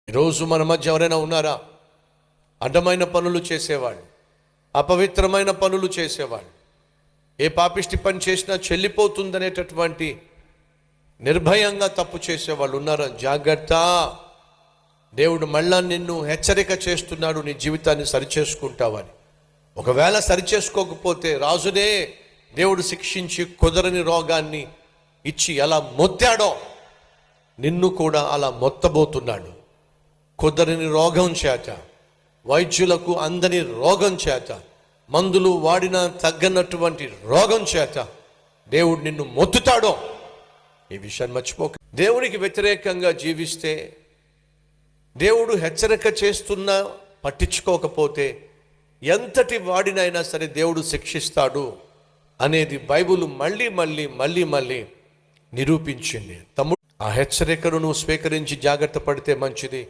ఈరోజు మన మధ్య ఎవరైనా ఉన్నారా? అడ్డమైన పనులు చేసేవాళ్ళు, అపవిత్రమైన పనులు చేసేవాళ్ళు, ఏ పాపిష్టి పని చేసినా చెల్లిపోతుందనేటటువంటి నిర్భయంగా తప్పు చేసేవాళ్ళు ఉన్నారా? జాగ్రత్త, దేవుడు మళ్ళా నిన్ను హెచ్చరిక చేస్తున్నాడు, నీ జీవితాన్ని సరిచేసుకుంటావని. ఒకవేళ సరిచేసుకోకపోతే రాజునే దేవుడు శిక్షించి కుదరని రోగాన్ని ఇచ్చి ఎలా మొత్తాడో నిన్ను కూడా అలా మొత్తబోతున్నాడు. కుదరని రోగం చేత, వైద్యులకు అందని రోగం చేత, మందులు వాడినా తగ్గనటువంటి రోగం చేత దేవుడు నిన్ను మొత్తుతాడో ఈ విషయాన్ని మర్చిపోక. దేవునికి వ్యతిరేకంగా జీవిస్తే, దేవుడు హెచ్చరిక చేస్తున్నా పట్టించుకోకపోతే ఎంతటి వాడినైనా సరే దేవుడు శిక్షిస్తాడు అనేది బైబిల్ మళ్ళీ మళ్ళీ మళ్ళీ మళ్ళీ నిరూపించింది. తమ్ముడు, ఆ హెచ్చరికను నువ్వు స్వీకరించి జాగ్రత్త పడితే మంచిది.